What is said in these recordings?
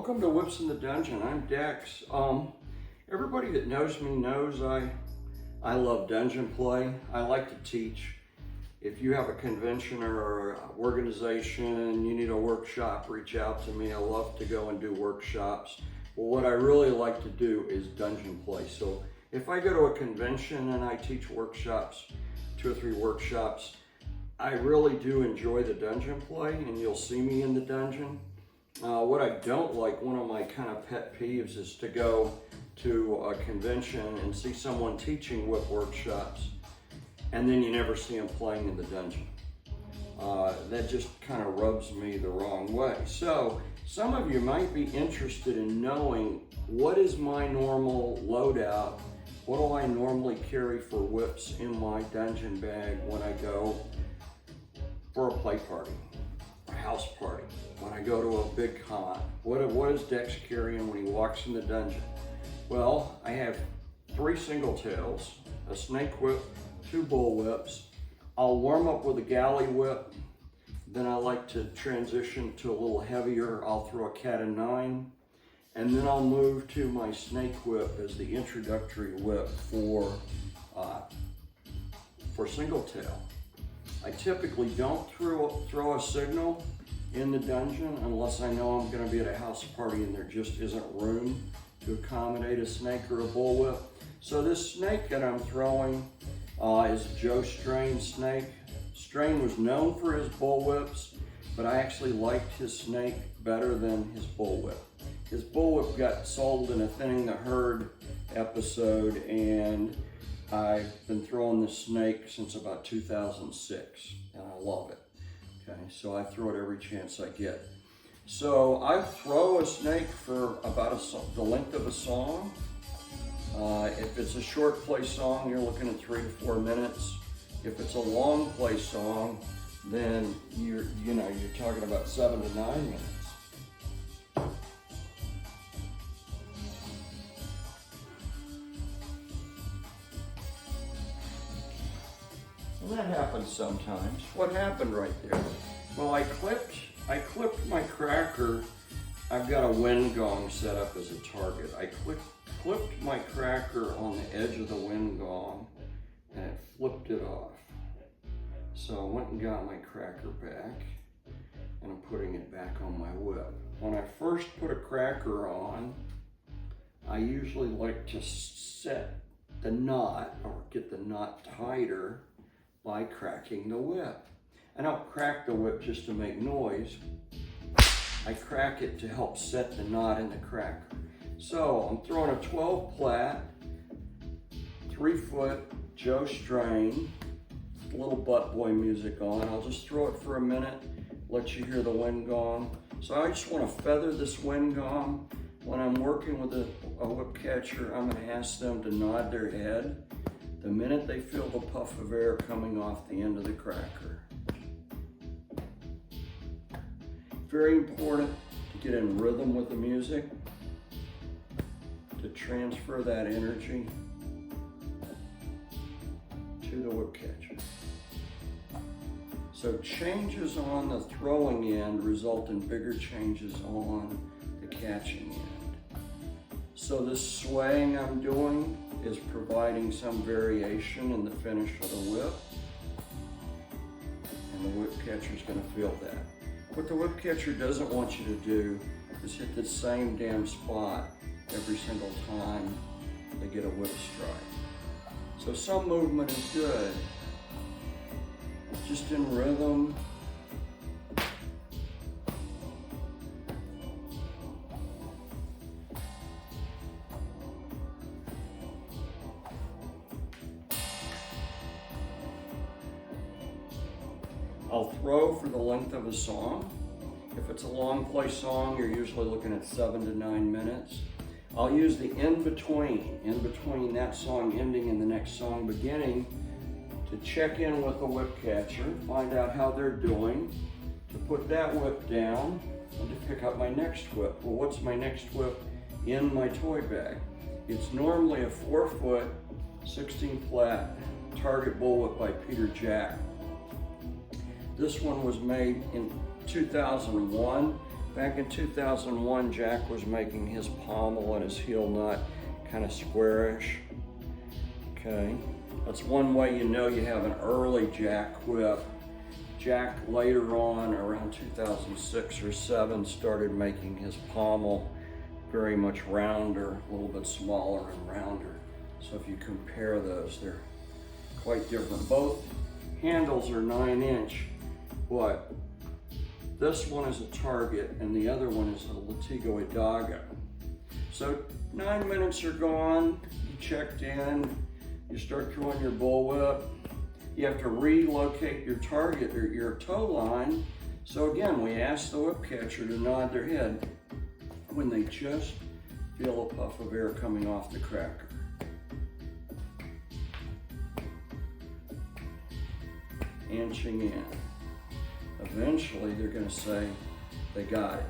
Welcome to Whips in the Dungeon. I'm Dex. Everybody that knows me knows I love dungeon play. I like to teach. If you have a convention or an organization, you need a workshop, reach out to me. I love to go and do workshops. But what I really like to do is dungeon play. So if I go to a convention and I teach workshops, 2 or 3 workshops, I really do enjoy the dungeon play, and you'll see me in the dungeon. What I don't like, one of my kind of pet peeves, is to go to a convention and see someone teaching whip workshops and then you never see them playing in the dungeon. That just kind of rubs me the wrong way. So some of you might be interested in knowing, what is my normal loadout? What do I normally carry for whips in my dungeon bag when I go for a play party, a house party, when I go to a big con? What is Dex carrying when he walks in the dungeon? Well, I have 3 Singletails, a snake whip, 2 bullwhips. I'll warm up with a galley whip. Then I like to transition to a little heavier. I'll throw a cat o' nine. And then I'll move to my snake whip as the introductory whip for Singletail. I typically don't throw a signal in the dungeon unless I know I'm going to be at a house party and there just isn't room to accommodate a snake or a bullwhip. So this snake that I'm throwing is a Joe Strain snake. Strain was known for his bullwhips, but I actually liked his snake better than his bullwhip. His bullwhip got sold in a Thinning the Herd episode, and I've been throwing this snake since about 2006, and I love it. Okay, so I throw it every chance I get. So I throw a snake for about the length of a song. If it's a short play song, you're looking at 3 to 4 minutes. If it's a long play song, then you're talking about 7 to 9 minutes. And that happens sometimes. What happened right there? Well, I clipped my cracker. I've got a wind gong set up as a target. I clipped my cracker on the edge of the wind gong and it flipped it off. So I went and got my cracker back and I'm putting it back on my whip. When I first put a cracker on, I usually like to set the knot or get the knot tighter by cracking the whip. I don't crack the whip just to make noise. I crack it to help set the knot in the cracker. So I'm throwing a 12 plat, 3-foot Joe Strain, a little butt boy music on. I'll just throw it for a minute, let you hear the wind gong. So I just want to feather this wind gong. When I'm working with a whip catcher, I'm going to ask them to nod their head the minute they feel the puff of air coming off the end of the cracker. Very important to get in rhythm with the music, to transfer that energy to the whip catcher. So changes on the throwing end result in bigger changes on the catching end. So this swaying I'm doing is providing some variation in the finish of the whip, and the whip catcher is going to feel that. What the whip catcher doesn't want you to do is hit the same damn spot every single time they get a whip strike. So some movement is good, just in rhythm. I'll throw for the length of a song. If it's a long play song, you're usually looking at 7 to 9 minutes. I'll use the in between that song ending and the next song beginning, to check in with the whip catcher, find out how they're doing, to put that whip down, and to pick up my next whip. Well, what's my next whip in my toy bag? It's normally a 4-foot, 16 flat target bullwhip by Peter Jack. This one was made in 2001. Back in 2001, Jack was making his pommel and his heel nut kind of squarish. Okay, that's one way you know you have an early Jack whip. Jack later on, around 2006 or 7, started making his pommel very much rounder, a little bit smaller and rounder. So if you compare those, they're quite different. Both handles are 9-inch, but this one is a Target and the other one is a Latigo Idago. So 9 minutes are gone, you checked in, you start throwing your bullwhip. You have to relocate your target or your toe line. So again, we ask the whip catcher to nod their head when they just feel a puff of air coming off the cracker. Inching in. Eventually, they're going to say they got it.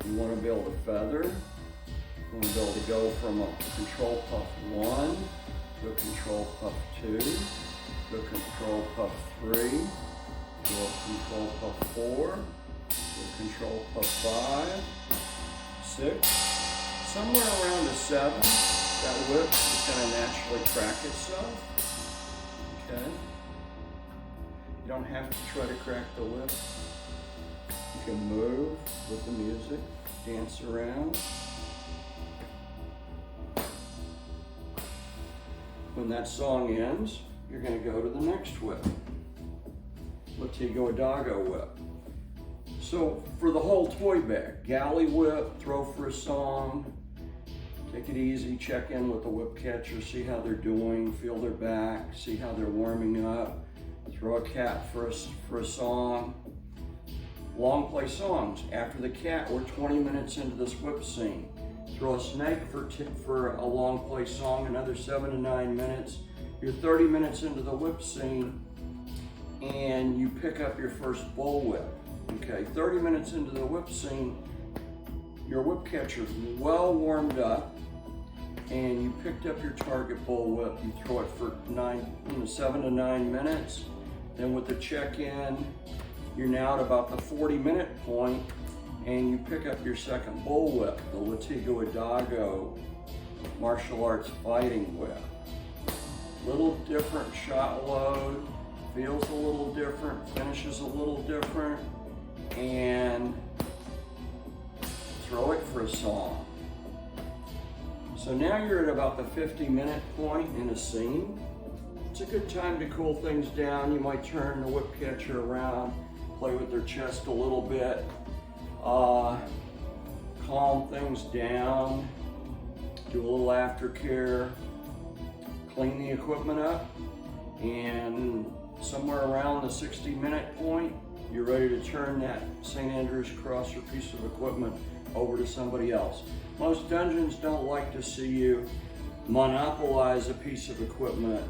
You want to be able to feather. You want to be able to go from a control puff 1 to a control puff 2, to a control puff 3, to a control puff 4, to a control puff 5, 6, somewhere around a 7. That whip is going to naturally crack itself. Okay. You don't have to try to crack the whip. You can move with the music, dance around. When that song ends, you're going to go to the next whip. Latigo Idago whip. So for the whole toy bag, galley whip, throw for a song, take it easy, check in with the whip catcher, see how they're doing, feel their back, see how they're warming up, throw a cat for a song. Long play songs. After the cat, we're 20 minutes into this whip scene. Throw a snake for a long play song, another 7 to 9 minutes. You're 30 minutes into the whip scene and you pick up your first bullwhip. Okay, 30 minutes into the whip scene, your whip catcher's well warmed up and you picked up your target bullwhip. You throw it for 7 to 9 minutes. Then with the check-in, you're now at about the 40-minute point and you pick up your second bullwhip, the Latigo Idago martial arts fighting whip. Little different shot load, feels a little different, finishes a little different, and throw it for a song. So now you're at about the 50-minute point in a scene. It's a good time to cool things down. You might turn the whip catcher around, play with their chest a little bit, calm things down, do a little aftercare, clean the equipment up, and somewhere around the 60-minute point, you're ready to turn that St. Andrew's crosser piece of equipment over to somebody else. Most dungeons don't like to see you monopolize a piece of equipment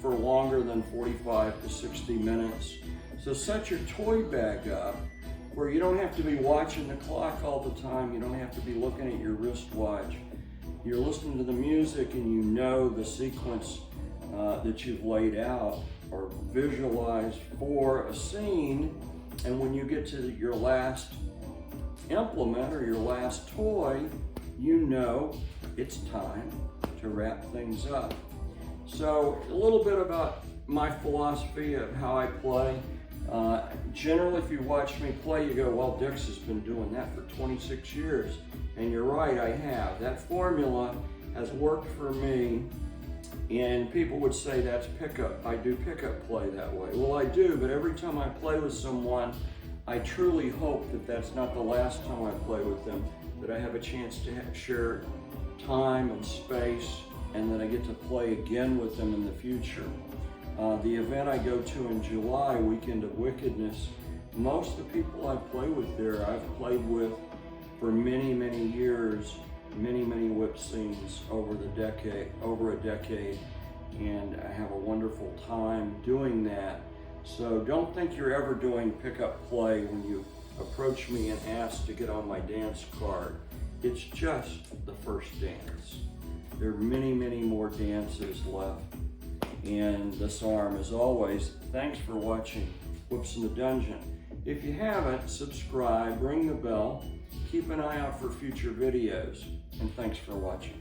for longer than 45 to 60 minutes. So set your toy bag up where you don't have to be watching the clock all the time. You don't have to be looking at your wristwatch. You're listening to the music and you know the sequence that you've laid out or visualized for a scene. And when you get to your last implement or your last toy, you know it's time to wrap things up. So a little bit about my philosophy of how I play. Generally, if you watch me play, you go, well, Dix has been doing that for 26 years. And you're right, I have. That formula has worked for me. And people would say that's pickup. I do pickup play that way. Well, I do, but every time I play with someone, I truly hope that that's not the last time I play with them, that I have a chance to share time and space, and that I get to play again with them in the future. The event I go to in July, Weekend of Wickedness, most of the people I play with there, I've played with for many, many years, many, many whip scenes over a decade, and I have a wonderful time doing that. So don't think you're ever doing pickup play when you approach me and ask to get on my dance card. It's just the first dance. There are many, many more dances left. And this arm, as always, thanks for watching Whips in the Dungeon. If you haven't, subscribe, ring the bell, keep an eye out for future videos, and thanks for watching.